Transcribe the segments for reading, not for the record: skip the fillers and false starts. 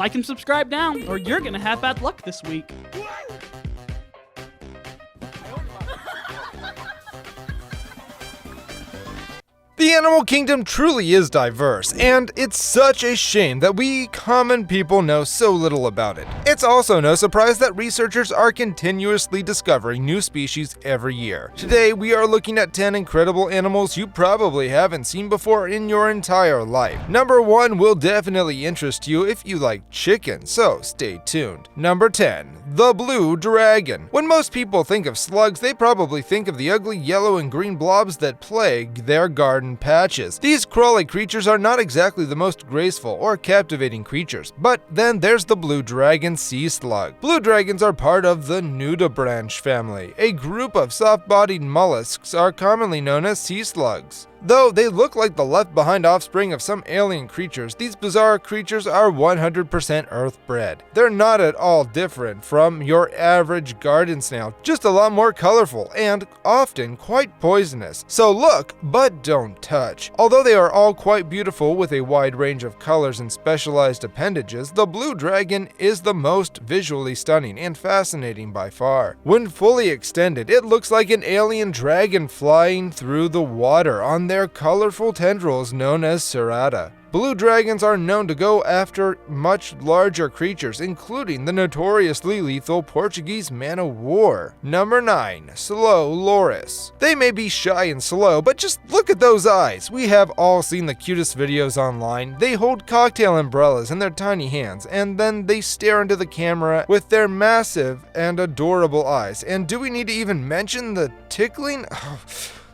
Like and subscribe now, or you're gonna have bad luck this week. The animal kingdom truly is diverse, and it's such a shame that we common people know so little about it. It's also no surprise that researchers are continuously discovering new species every year. Today, we are looking at 10 incredible animals you probably haven't seen before in your entire life. Number 1 will definitely interest you if you like chicken, so stay tuned. Number 10. The blue dragon. When most people think of slugs, they probably think of the ugly yellow and green blobs that plague their garden patches. These crawly creatures are not exactly the most graceful or captivating creatures, but then there's the blue dragon sea slug. Blue dragons are part of the nudibranch family. A group of soft-bodied mollusks are commonly known as sea slugs. Though they look like the left-behind offspring of some alien creatures, these bizarre creatures are 100% Earth-bred. They're not at all different from your average garden snail, just a lot more colorful and often quite poisonous. So look, but don't touch. Although they are all quite beautiful with a wide range of colors and specialized appendages, the blue dragon is the most visually stunning and fascinating by far. When fully extended, it looks like an alien dragon flying through the water on their colorful tendrils known as serrata. Blue dragons are known to go after much larger creatures, including the notoriously lethal Portuguese man-o'-war. Number 9. Slow loris. They may be shy and slow, but just look at those eyes. We have all seen the cutest videos online. They hold cocktail umbrellas in their tiny hands, and then they stare into the camera with their massive and adorable eyes. And do we need to even mention the tickling?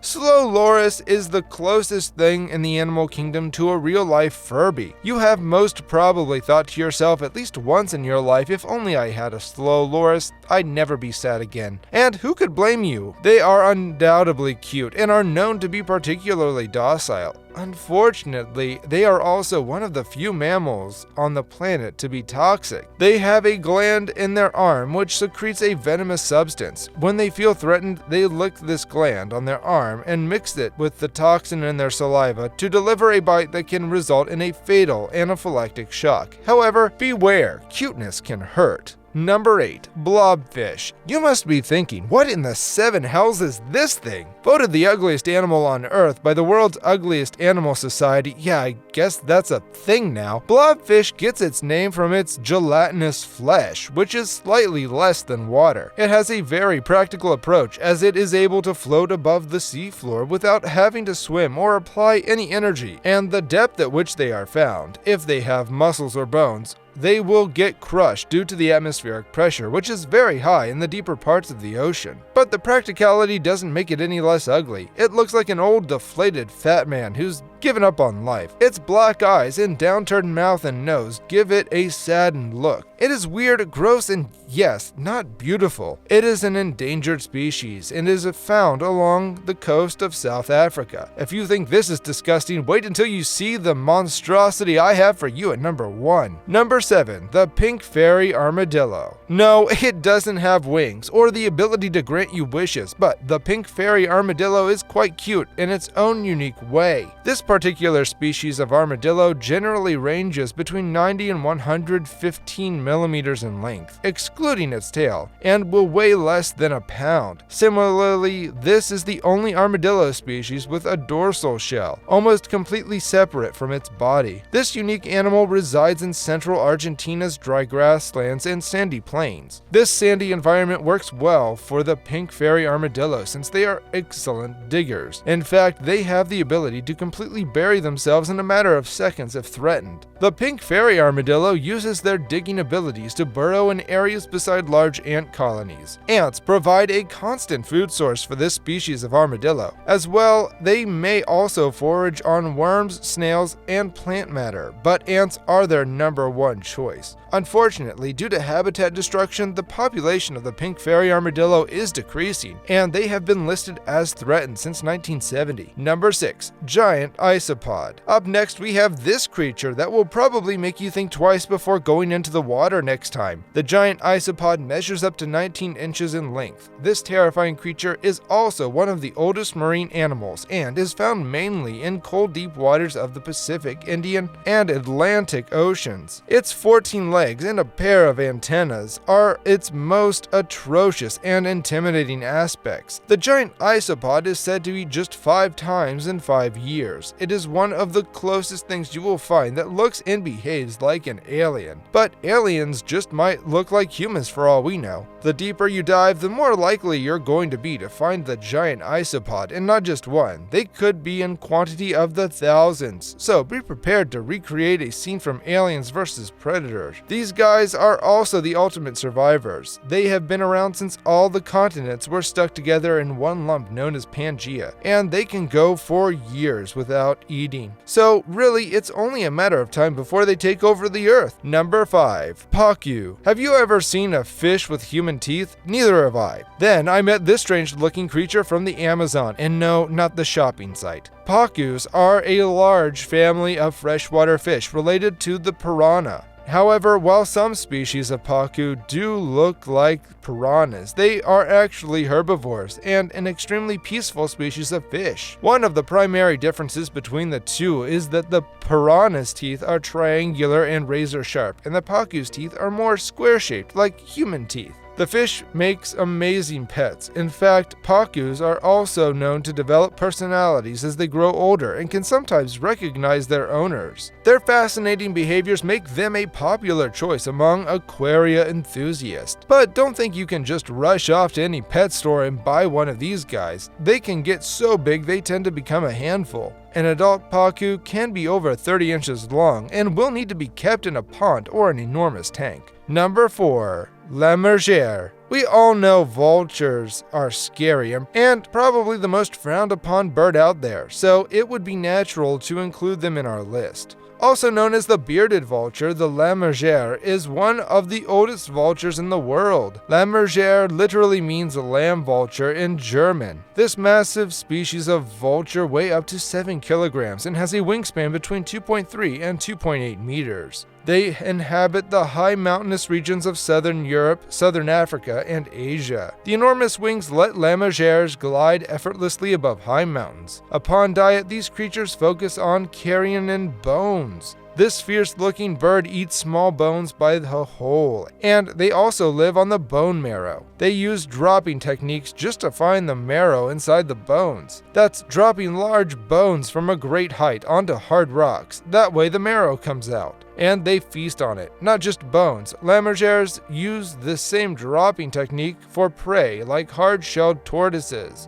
Slow loris is the closest thing in the animal kingdom to a real-life Furby. You have most probably thought to yourself at least once in your life, if only I had a slow loris, I'd never be sad again. And who could blame you? They are undoubtedly cute and are known to be particularly docile. Unfortunately, they are also one of the few mammals on the planet to be toxic. They have a gland in their arm which secretes a venomous substance. When they feel threatened, they lick this gland on their arm and mix it with the toxin in their saliva to deliver a bite that can result in a fatal anaphylactic shock. However, beware, cuteness can hurt. Number 8. Blobfish. You must be thinking, what in the 7 hells is this thing? Voted the ugliest animal on Earth by the World's Ugliest Animal Society, yeah, I guess that's a thing now. Blobfish gets its name from its gelatinous flesh, which is slightly less than water. It has a very practical approach, as it is able to float above the seafloor without having to swim or apply any energy, and the depth at which they are found, if they have muscles or bones, they will get crushed due to the atmospheric pressure, which is very high in the deeper parts of the ocean. But the practicality doesn't make it any less ugly. It looks like an old deflated fat man who's given up on life. Its black eyes and downturned mouth and nose give it a saddened look. It is weird, gross, and yes, not beautiful. It is an endangered species and is found along the coast of South Africa. If you think this is disgusting, wait until you see the monstrosity I have for you at number 1. Number 7. The pink fairy armadillo. No, it doesn't have wings or the ability to grant you wishes, but the pink fairy armadillo is quite cute in its own unique way. This particular species of armadillo generally ranges between 90 and 115 millimeters in length, excluding its tail, and will weigh less than a pound. Similarly, this is the only armadillo species with a dorsal shell, almost completely separate from its body. This unique animal resides in central Argentina's dry grasslands and sandy plains. This sandy environment works well for the pink fairy armadillo since they are excellent diggers. In fact, they have the ability to completely bury themselves in a matter of seconds if threatened. The pink fairy armadillo uses their digging abilities to burrow in areas beside large ant colonies. Ants provide a constant food source for this species of armadillo. As well, they may also forage on worms, snails, and plant matter, but ants are their number 1 choice. Unfortunately, due to habitat destruction, the population of the pink fairy armadillo is decreasing, and they have been listed as threatened since 1970. Number 6. Giant isopod. Up next we have this creature that will probably make you think twice before going into the water next time. The giant isopod measures up to 19 inches in length. This terrifying creature is also one of the oldest marine animals and is found mainly in cold deep waters of the Pacific, Indian, and Atlantic Oceans. Its 14 legs and a pair of antennas are its most atrocious and intimidating aspects. The giant isopod is said to eat just 5 times in 5 years. It is one of the closest things you will find that looks and behaves like an alien. But aliens just might look like humans for all we know. The deeper you dive, the more likely you're going to be to find the giant isopod, and not just one. They could be in quantity of the thousands, so be prepared to recreate a scene from Aliens vs. Predators. These guys are also the ultimate survivors. They have been around since all the continents were stuck together in one lump known as Pangea, and they can go for years without eating. So really, it's only a matter of time before they take over the Earth. Number 5. Pacu. Have you ever seen a fish with human teeth? Neither have I. Then I met this strange looking creature from the Amazon, and no, not the shopping site. Pacus are a large family of freshwater fish related to the piranha. However, while some species of pacu do look like piranhas, they are actually herbivores and an extremely peaceful species of fish. One of the primary differences between the two is that the piranha's teeth are triangular and razor sharp, and the pacu's teeth are more square-shaped like human teeth. The fish makes amazing pets. In fact, pacus are also known to develop personalities as they grow older and can sometimes recognize their owners. Their fascinating behaviors make them a popular choice among aquaria enthusiasts. But don't think you can just rush off to any pet store and buy one of these guys. They can get so big they tend to become a handful. An adult pacu can be over 30 inches long and will need to be kept in a pond or an enormous tank. Number 4. La Mergère. We all know vultures are scary and probably the most frowned upon bird out there, so it would be natural to include them in our list. Also known as the bearded vulture, the La Mergère is one of the oldest vultures in the world. La Mergère literally means lamb vulture in German. This massive species of vulture weighs up to 7 kilograms and has a wingspan between 2.3 and 2.8 meters. They inhabit the high mountainous regions of southern Europe, southern Africa, and Asia. The enormous wings let La Mergères glide effortlessly above high mountains. Upon diet, these creatures focus on carrion and bones. This fierce-looking bird eats small bones by the whole, and they also live on the bone marrow. They use dropping techniques just to find the marrow inside the bones. That's dropping large bones from a great height onto hard rocks. That way the marrow comes out, and they feast on it. Not just bones. La Mergères use the same dropping technique for prey like hard-shelled tortoises.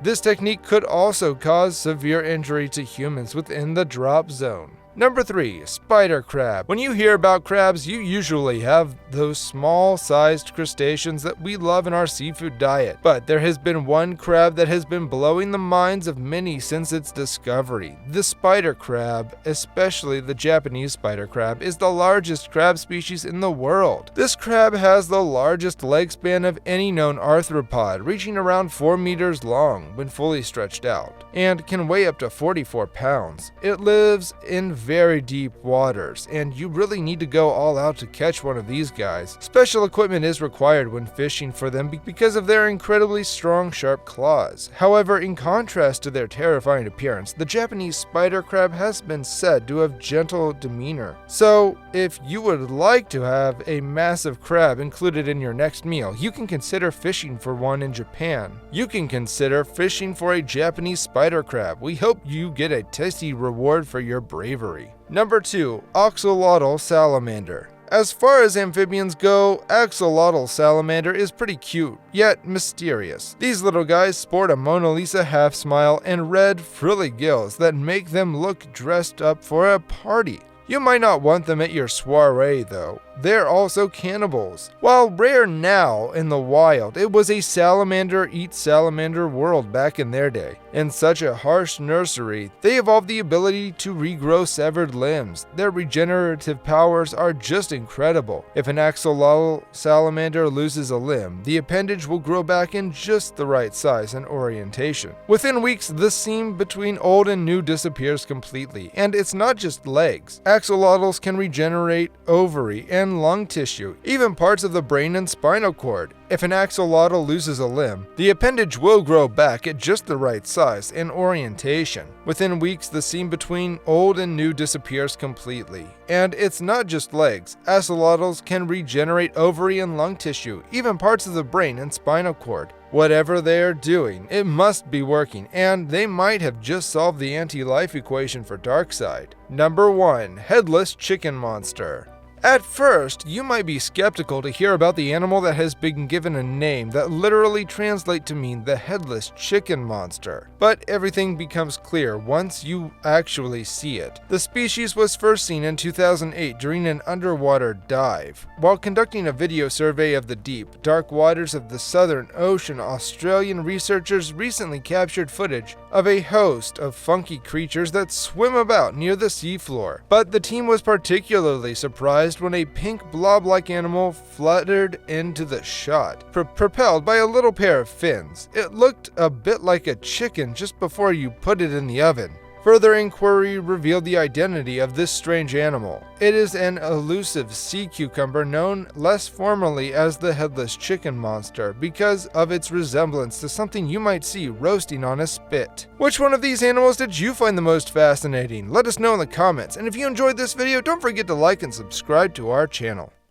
This technique could also cause severe injury to humans within the drop zone. Number 3. Spider crab. When you hear about crabs, you usually have those small-sized crustaceans that we love in our seafood diet. But there has been one crab that has been blowing the minds of many since its discovery. The spider crab, especially the Japanese spider crab, is the largest crab species in the world. This crab has the largest leg span of any known arthropod, reaching around 4 meters long when fully stretched out, and can weigh up to 44 pounds. It lives in very deep waters, and you really need to go all out to catch one of these guys. Special equipment is required when fishing for them because of their incredibly strong, sharp claws. However, in contrast to their terrifying appearance, the Japanese spider crab has been said to have gentle demeanor. So, if you would like to have a massive crab included in your next meal, you can consider fishing for one in Japan. You can consider fishing for a Japanese spider crab. We hope you get a tasty reward for your bravery. Number 2. Axolotl salamander. As far as amphibians go, axolotl salamander is pretty cute, yet mysterious. These little guys sport a Mona Lisa half smile and red, frilly gills that make them look dressed up for a party. You might not want them at your soiree though. they're also cannibals. While rare now in the wild, it was a salamander eats salamander world back in their day. In such a harsh nursery, they evolved the ability to regrow severed limbs. Their regenerative powers are just incredible. If an axolotl salamander loses a limb, the appendage will grow back in just the right size and orientation. Within weeks, the seam between old and new disappears completely, and it's not just legs. Axolotls can regenerate ovary and lung tissue, even parts of the brain and spinal cord. If an axolotl loses a limb, the appendage will grow back at just the right size and orientation. Within weeks, the seam between old and new disappears completely. And it's not just legs. Axolotls can regenerate ovary and lung tissue, even parts of the brain and spinal cord. Whatever they are doing, it must be working, and they might have just solved the anti-life equation for Darkseid. Number 1. Headless Chicken Monster. At first, you might be skeptical to hear about the animal that has been given a name that literally translates to mean the headless chicken monster. But everything becomes clear once you actually see it. The species was first seen in 2008 during an underwater dive. While conducting a video survey of the deep, dark waters of the Southern Ocean, Australian researchers recently captured footage of a host of funky creatures that swim about near the seafloor. But the team was particularly surprised when a pink blob-like animal fluttered into the shot, propelled by a little pair of fins. It looked a bit like a chicken just before you put it in the oven. Further inquiry revealed the identity of this strange animal. It is an elusive sea cucumber known less formally as the headless chicken monster because of its resemblance to something you might see roasting on a spit. Which one of these animals did you find the most fascinating? Let us know in the comments, and if you enjoyed this video, don't forget to like and subscribe to our channel.